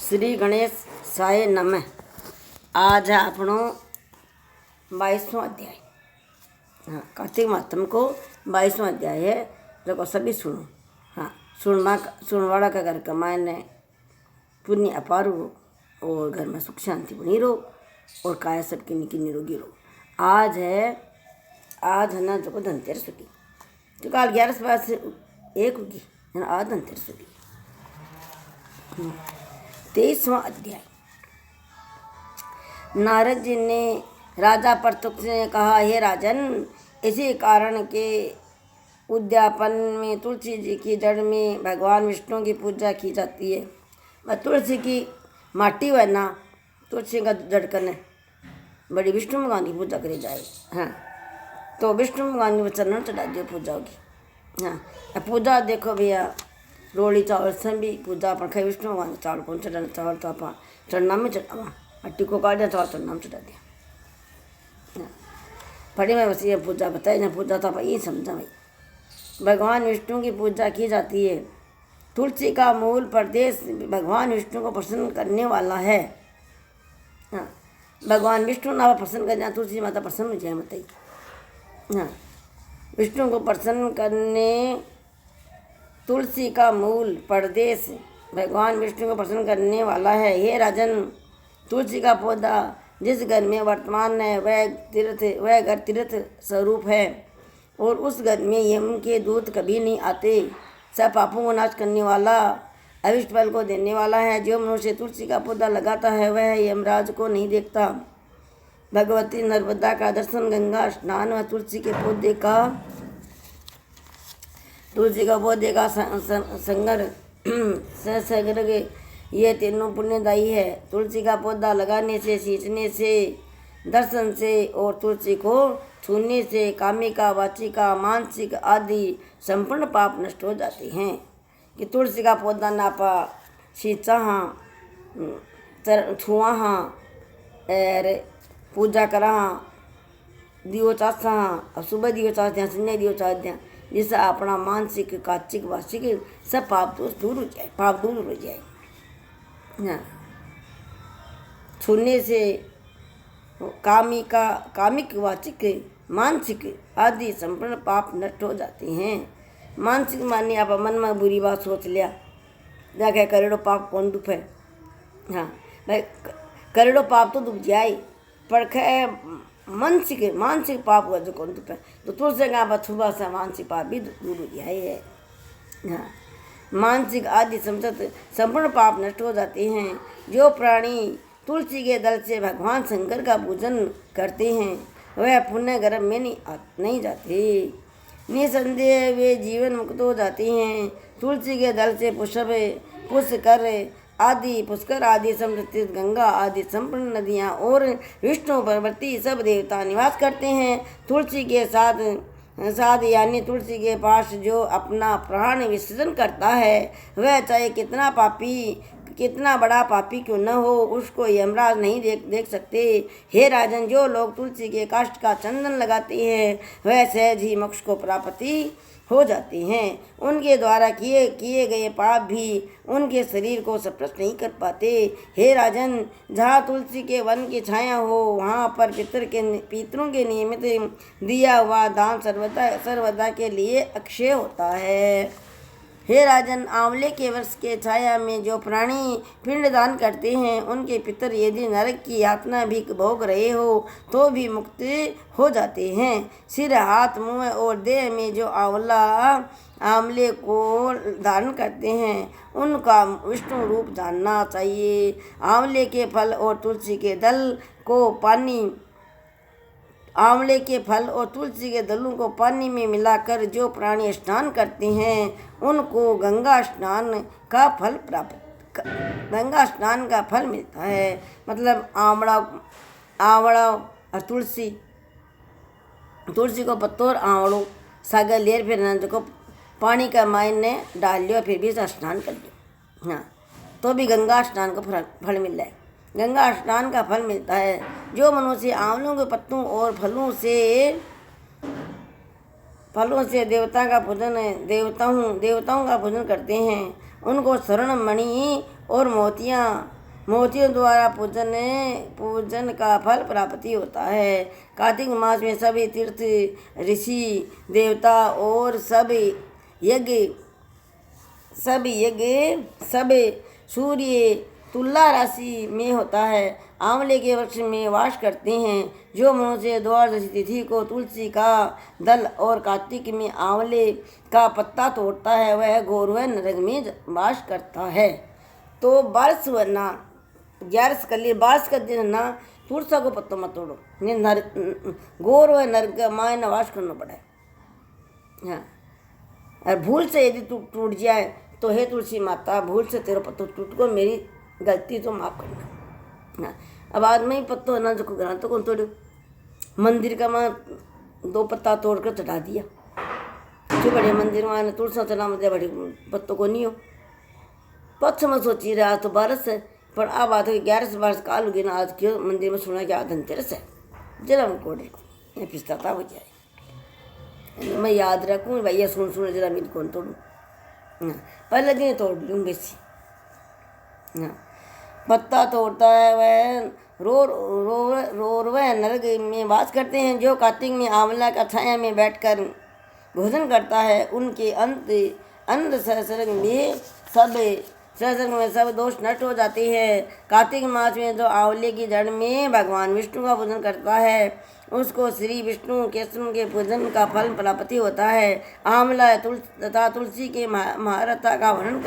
श्री गणेश साय नमः। आज है આપણો 22वां अध्याय। हाँ, कार्तिक मातम को 22वां अध्याय है। देखो सभी सुनो। हाँ, सुनवाड़ा का घर कमाए ने पुण्य अपार हो और घर में सुख शांति बनी रहो और काया सबकी निकी निरोगी रहो। आज है ना जो धनतेरस होगी, जो काल 11 बाद से 1 होगी, आज धनतेरस होगी। 23वां अध्याय। नारद जी ने राजा परतुक से कहा, हे राजन, इसी कारण के उद्यापन में तुलसी जी की जड़ में भगवान विष्णु की पूजा की जाती है। वह तुलसी की माटी व ना तुलसी का जड़ करने बड़ी विष्णु भगवान की पूजा करी जाए। हाँ, तो विष्णु भगवान की चरण चढ़ा दियो, पूजा होगी। हाँ, पूजा देखो भैया, रोली चावल से भी पूजा अपन खाई विष्णु भगवान चावल कौन चढ़ाना, चावल तो आप चढ़ना में चढ़ावा, मट्टी को काट दिया, चावल चढ़ना में चढ़ा दिया। पढ़ी में बस ये पूजा बताई ना, पूजा तो आप ये समझा भाई। भगवान विष्णु की पूजा की जाती है। तुलसी का मूल प्रदेश भगवान विष्णु को प्रसन्न करने वाला है। हाँ, भगवान विष्णु ना प्रसन्न कर जाए, तुलसी माता प्रसन्न हो जाए बताइए। हाँ, विष्णु को प्रसन्न करने तुलसी का मूल प्रदेश भगवान विष्णु को प्रसन्न करने वाला है। हे राजन, तुलसी का पौधा जिस घर में वर्तमान है वह घर तीर्थ स्वरूप है और उस घर में यम के दूत कभी नहीं आते। सब पापों को नाश करने वाला, अभिष्ट फल को देने वाला है। जो मनुष्य तुलसी का पौधा लगाता है वह यमराज को नहीं देखता। भगवती नर्मदा का दर्शन, गंगा स्नान व तुलसी के पौधे का संगर ये तीनों पुण्यदायी है। तुलसी का पौधा लगाने से, सींचने से, दर्शन से और तुलसी को छूने से कामिका, वाचिका, मानसिक आदि संपूर्ण पाप नष्ट हो जाते हैं। कि तुलसी का पौधा नापा, सींचा हाँ, छुआ हाँ, और पूजा करा हाँ, दियो चासा हाँ, अब सुबह दियो चास दिया, संजय दियो चास दिया, जिससे अपना मानसिक, काचिक, वाचिक सब पाप दोष दूर हो जाए, पाप दूर हो जाए। हाँ, छूने से कामिक, वाचिक, मानसिक आदि संपूर्ण पाप नष्ट हो जाते हैं। मानसिक माने आप मन में बुरी बात सोच लिया, जाके करोड़ों पाप कौन दुख है। हाँ भाई, करोड़ों पाप तो दुख जाए, पर मानसिक पाप हुआ जो कौन दुख है। तो तुलसी का सुबह से मानसिक पाप भी दूर हो जाए है। हाँ, मानसिक आदि संपूर्ण पाप नष्ट हो जाते हैं। जो प्राणी तुलसी के दल से भगवान शंकर का पूजन करते हैं वह पुण्य गर्भ में नहीं जाते। निसंदेह वे जीवन मुक्त हो जाते हैं। तुलसी के दल से पुष्कर आदि समृद्ध गंगा आदि संपूर्ण नदियाँ और विष्णु पर्वती सब देवता निवास करते हैं। तुलसी के साथ यानी तुलसी के पास जो अपना प्राण विसर्जन करता है वह चाहे कितना बड़ा पापी क्यों न हो, उसको यमराज नहीं देख सकते। हे राजन, जो लोग तुलसी के काष्ठ का चंदन लगाते हैं वह सहज ही मोक्ष को प्राप्ति हो जाते हैं। उनके द्वारा किए गए पाप भी उनके शरीर को स्पर्श नहीं कर पाते। हे राजन, जहाँ तुलसी के वन की छाया हो वहाँ पर पितरों के नियमित दिया हुआ दान सर्वदा के लिए अक्षय होता है। हे राजन, आंवले के वृक्ष के छाया में जो प्राणी पिंड दान करते हैं उनके पितर यदि नरक की यातना भी भोग रहे हो तो भी मुक्त हो जाते हैं। सिर, हाथ, मुंह और देह में जो आंवले को धारण करते हैं उनका विष्णु रूप जानना चाहिए। आंवले के फल और तुलसी के दलों को पानी में मिलाकर जो प्राणी स्नान करते हैं उनको गंगा स्नान का फल मिलता है। मतलब आंवला और तुलसी को पत्तो और आंवलों सागर लेर फिर को पानी का मायने डाल लियो, फिर भी स्नान कर लियो। हाँ, तो भी गंगा स्नान का फल मिल जाए। गंगा स्नान का फल मिलता है। जो मनुष्य आंवलों के पत्तों और फलों से देवताओं का पूजन करते हैं उनको स्वर्ण मणि और मोतियाँ मोतियों द्वारा पूजन का फल प्राप्ति होता है। कार्तिक मास में सभी तीर्थ, ऋषि, देवता और सब यज्ञ सब सूर्य तुला राशि में होता है। आंवले के वृक्ष में वास करते हैं। जो मनुष्य द्वादशी तिथि को तुलसी का दल और कार्तिक में आंवले का पत्ता तोड़ता है वह गौरव नरक में वास करता है। तो बारिश वरना 11 कली बारिश का दिन ना तुलसा को पत्तों मत तोड़ो, गौरव नरक का माय नवास करना पड़ा है। हाँ, और भूल से यदि टूट जाए तो हे तुलसी माता, भूल से तेरा पत्तों टूट को, मेरी गलती तो माफ़ करना। हाँ, अब आज में ही पत्तों है ना जो घर तो कौन तोड़ो, मंदिर का माँ 2 पत्ता तोड़ कर चढ़ा दिया, जो बड़े मंदिर में तुलसा चला मुझे बड़े पत्तों को नहीं हो। पक्ष में सोची रहा तो बारिश है, पर अब बात है 11 से 12 काल होगी ना। आज क्यों मंदिर में सुना कि आज धनतेरस है, जरा उनको ये पिछता हो जाए, मैं याद रखूँ भैया सुन जरा मेरी कौन तोड़ूँ। पहले दिन तोड़ लूँ बेसी। पत्ता तोड़ता है वह वह नरक में वास करते हैं। जो कार्तिक में आंवला का छाया में बैठकर भोजन करता है उनके अंत सहस्र में सब दोष नष्ट हो जाते हैं। कार्तिक मास में जो आंवले की जड़ में भगवान विष्णु का पूजन करता है उसको श्री विष्णु कृष्ण के पूजन का फल प्राप्ति होता है। आंवला तथा तुलसी के महारथा का वर्णन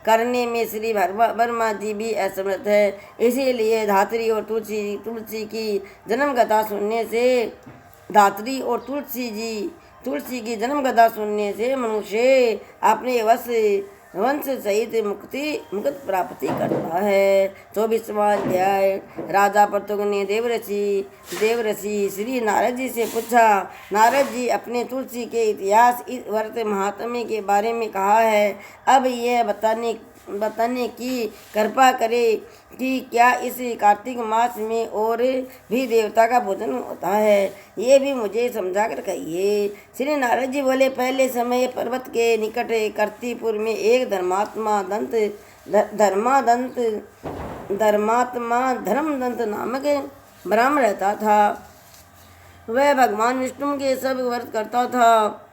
करने में श्री वर्मा जी भी असमर्थ है। इसीलिए धात्री और तुलसी की जन्म कथा सुनने से तुलसी की जन्म कथा सुनने से मनुष्य अपने वंश सहित मुक्त प्राप्ति करता है। 24वां अध्याय। राजा पृथु ने देवऋषि श्री नारद जी से पूछा। नारद जी अपने तुलसी के इतिहास व्रत महात्म्य के बारे में कहा है। अब यह बताने की कृपा करे कि क्या इस कार्तिक मास में और भी देवता का भोजन होता है, ये भी मुझे समझा कर कहिए। श्री नारद जी बोले, पहले समय पर्वत के निकट कर्तिपुर में एक धर्मदंत नामक ब्राह्मण रहता था। वह भगवान विष्णु के सब व्रत करता था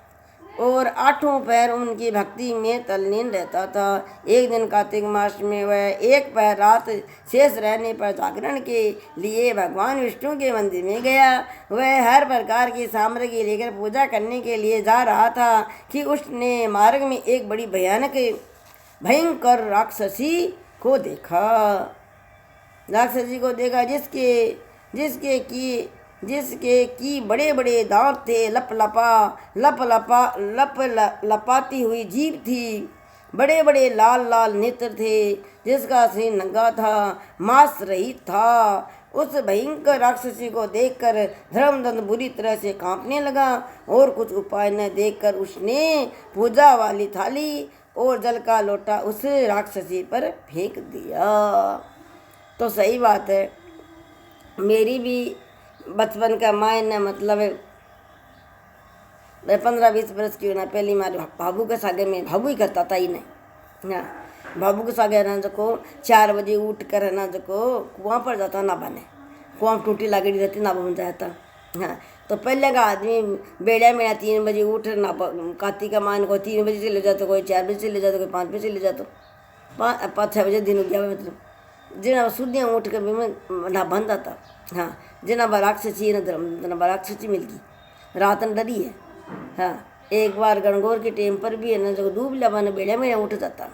और 8 पैर उनकी भक्ति में तल्लीन रहता था। एक दिन कार्तिक मास में वह एक पैर रात शेष रहने पर जागरण के लिए भगवान विष्णु के मंदिर में गया। वह हर प्रकार की सामग्री लेकर पूजा करने के लिए जा रहा था कि उसने मार्ग में एक बड़ी भयंकर राक्षसी को देखा जिसके की बड़े बड़े दांत थे, लपाती हुई जीभ थी, बड़े बड़े लाल नेत्र थे, जिसका सिर नंगा था, मांस रहित था। उस भयंकर राक्षसी को देखकर धर्मदंत बुरी तरह से कांपने लगा और कुछ उपाय न देखकर उसने पूजा वाली थाली और जल का लोटा उस राक्षसी पर फेंक दिया। तो सही बात है, मेरी भी बचपन का मायने मतलब 15-20 वर्ष की होना पहली मारे भाभू के सागे में भाभू ही करता था ही नहीं। हाँ, भाभू के सागे ना जो 4 बजे उठ कर है ना जो कुआं पर जाता ना बने, कुआं टूटी लगड़ी रहती ना बन जाता। हाँ, तो पहले का आदमी बेड़ा में 3 बजे उठ ना, कार्तिक का मान को 3 बजे चले जाते, कोई 4 बजे चले जाते, कोई 5 बजे चले जाते, 5-6 बजे दिन हो गया। मतलब जिना सुदियाँ उठ कर ना बंदा था। हाँ, जिना राक्षसी न राक्षसी मिल गई रात न डरी है। हाँ, एक बार गणगौर के टेम पर भी है ना जो डूब लबा न बेड़े में उठ जाता,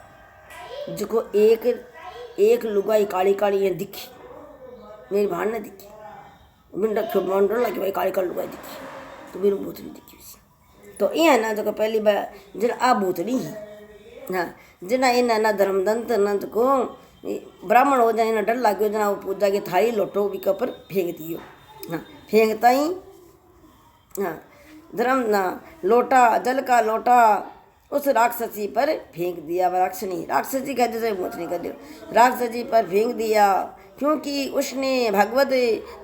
जिसको एक लुगाई काली ये दिखी, मेरी भान ने दिखी, मंडर लगी भाई काली लुगाई दिखी, तो मेरी भूतनी दिखी उसी। तो ये है ना जो पहली बार जिना आ भूतनी ही। हाँ, जिना इन ना धर्मदंत न को ब्राह्मण हो जाए ना डर लाग्यो, जना वो पूजा की थाली लोटो भी ऊपर फेंक दियो। हाँ, फेंकता ही हाँ धर्म ना लोटा जल का लोटा उस राक्षसी पर फेंक दिया। राक्षसी कहते थे मोचनी कर दियो, राक्षसी पर फेंक दिया, क्योंकि उसने भगवत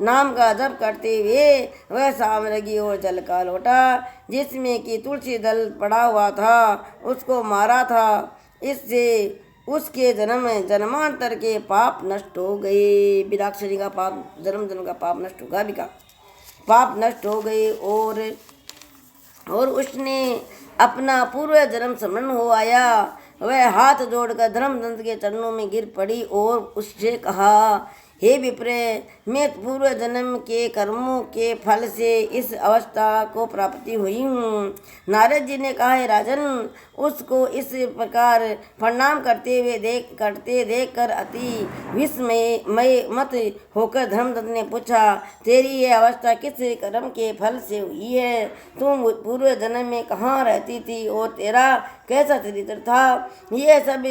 नाम का जप करते हुए वह सामग्री और जल का लोटा जिसमें कि तुलसी दल पड़ा हुआ था उसको मारा था। इससे उसके जन्म जन्मांतर के पाप नष्ट हो गए। बिराक्षरी का पाप, जन्म जन्म का पाप नष्ट होगा भी का, पाप नष्ट हो गए। और उसने अपना पूर्व जन्म स्मरण हो आया। वह हाथ जोड़कर धर्मदंत के चरणों में गिर पड़ी और उससे कहा, हे विप्र, मैं पूर्व जन्म के कर्मों के फल से इस अवस्था को प्राप्ति हुई हूँ। नारद जी ने कहा, हे राजन, उसको इस प्रकार प्रणाम करते देख कर अति विस्मय मत होकर धर्मदत्त ने पूछा, तेरी ये अवस्था किस कर्म के फल से हुई है? तुम पूर्व जन्म में कहाँ रहती थी और तेरा कैसा चरित्र था? ये सब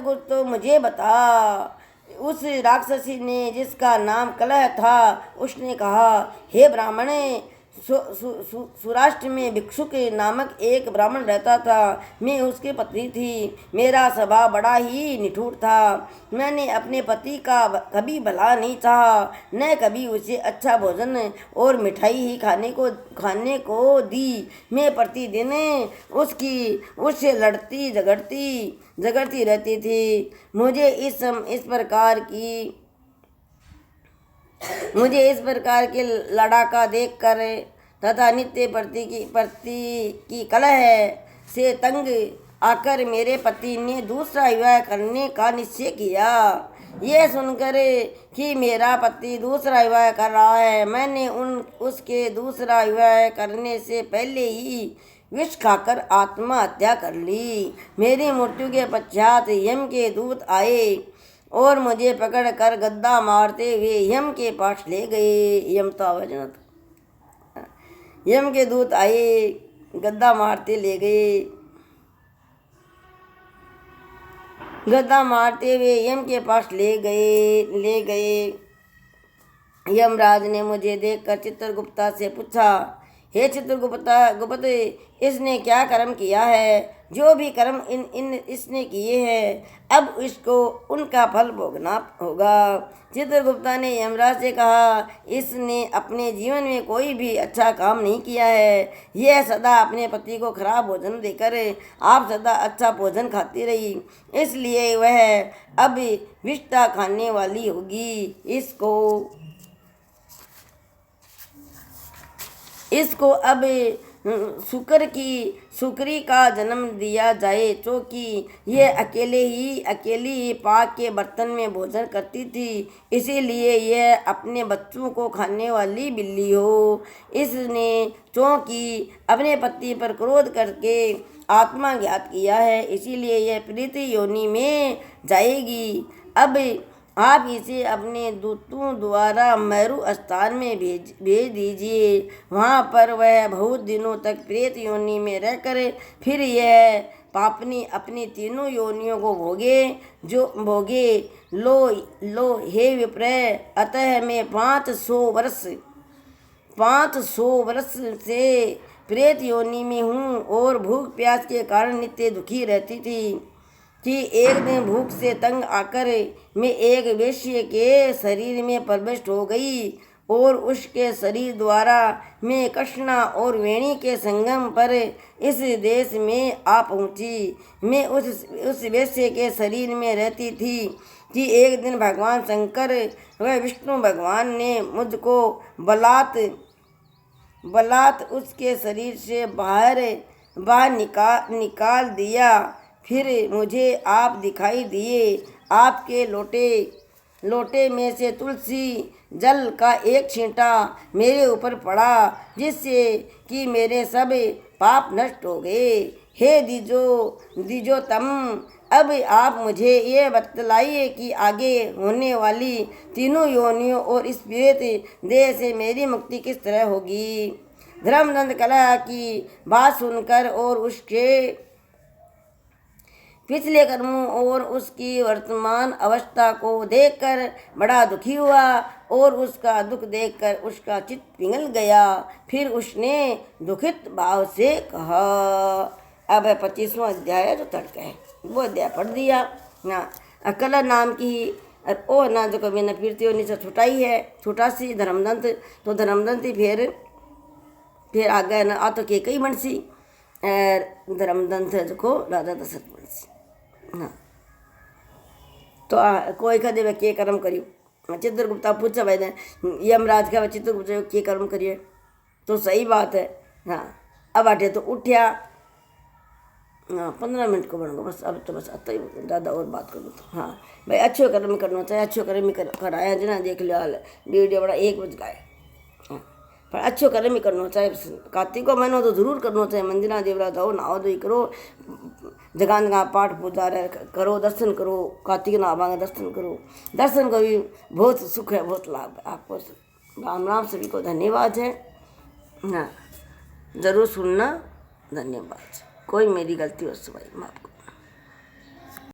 कुछ तो मुझे बता। उस राक्षसी ने, जिसका नाम कलह था, उसने कहा, हे ब्राह्मण, सुराष्ट्र में भिक्षुक नामक एक ब्राह्मण रहता था। मैं उसकी पत्नी थी। मेरा स्वभाव बड़ा ही निठुर था। मैंने अपने पति का कभी भला नहीं चाहा, न कभी उसे अच्छा भोजन और मिठाई ही खाने को दी। मैं प्रतिदिन उससे लड़ती झगड़ती रहती थी। मुझे इस प्रकार के लड़ाका देखकर तथा नित्य प्रति की कलह से तंग आकर मेरे पति ने दूसरा विवाह करने का निश्चय किया। यह सुनकर कि मेरा पति दूसरा विवाह कर रहा है, मैंने उसके दूसरा विवाह करने से पहले ही विष खाकर आत्महत्या कर ली। मेरी मृत्यु के पश्चात यम के दूत आए और मुझे पकड़ कर गद्दा मारते हुए यम के पास ले गए। यम तो आवाज ना था। यम के दूत आए, गद्दा मारते हुए यम के पास ले गए। यमराज ने मुझे देखकर चित्रगुप्ता से पूछा, हे चित्रगुप्त, इसने क्या कर्म किया है? जो भी कर्म इसने किए हैं, अब इसको उनका फल भोगना होगा। चित्रगुप्ता ने यमराज से कहा, इसने अपने जीवन में कोई भी अच्छा काम नहीं किया है। यह सदा अपने पति को खराब भोजन देकर आप सदा अच्छा भोजन खाती रही, इसलिए वह अब विष्ठा खाने वाली होगी। इसको अब शुक्री का जन्म दिया जाए, क्योंकि यह अकेली ही पाक के बर्तन में भोजन करती थी, इसीलिए यह अपने बच्चों को खाने वाली बिल्ली हो। इसने क्योंकि अपने पति पर क्रोध करके आत्मघात किया है, इसीलिए यह प्रीति योनि में जाएगी। अब आप इसे अपने दूतों द्वारा मेरु स्थान में भेज दीजिए। वहाँ पर वह बहुत दिनों तक प्रेत योनि में रहकर फिर यह पापनी अपनी तीनों योनियों को भोगे। लो हे विप्र, अतः मैं 500 वर्ष से प्रेत योनि में हूँ और भूख प्यास के कारण नित्य दुखी रहती थी कि एक दिन भूख से तंग आकर मैं एक वेश्य के शरीर में प्रविष्ट हो गई और उसके शरीर द्वारा मैं कृष्णा और वेणी के संगम पर इस देश में आ पहुँची। मैं उस वेश्य के शरीर में रहती थी कि एक दिन भगवान शंकर व विष्णु भगवान ने मुझको बलात् उसके शरीर से बाहर निकाल दिया। फिर मुझे आप दिखाई दिए। आपके लोटे में से तुलसी जल का एक छींटा मेरे ऊपर पड़ा, जिससे कि मेरे सब पाप नष्ट हो गए। हे द्विजोत्तम, अब आप मुझे ये बतलाइए कि आगे होने वाली तीनों योनियों और इस प्रेत देह से मेरी मुक्ति किस तरह होगी। धर्मदंत कलह की बात सुनकर और उसके पिछले कर्मों और उसकी वर्तमान अवस्था को देखकर बड़ा दुखी हुआ और उसका दुख देखकर उसका चित्त पिघल गया। फिर उसने दुखित भाव से कहा। अब 25वां अध्याय जो तड़का है वो अध्याय पढ़ दिया ना। अकला नाम की ओ ना जो कभी न फिरती नीचे छुटाई है, छोटा सी धर्मदंत, तो धर्मदंत फिर आ गए ना आ तो के कई बंसी धर्मदंत को राजा दशरथ बंसी। हाँ तो कोई कदे वे के कर्म करियो। चित्रगुप्ता पूछा भाई ने यमराज का चित्रगुप्त के कर्म करिए तो सही बात है। हाँ अब आटे तो उठ्या। हाँ 15 मिनट को बन गो बस। अब तो बस आता ही ज़्यादा और बात करूँ तो हाँ भाई अच्छो कर्म करना चाहिए। अच्छो कर्म ही कराया जना देख लिया हाल डेढ़ बड़ा 1 बज गए। हाँ पर अच्छो कर्म ही करना चाहिए। कार्तिक को महीनों तो जरूर करना चाहिए। मंदिर देवरा जाओ नहाओ धोई करो जगह जगह पाठ पूजा करो दर्शन करो। कार्तिक नहावांगे दर्शन करो। दर्शन का भी बहुत सुख है बहुत लाभ है आपको। राम राम सभी को धन्यवाद है। हाँ जरूर सुनना। धन्यवाद। कोई मेरी गलती हो तो भाई माफ करो।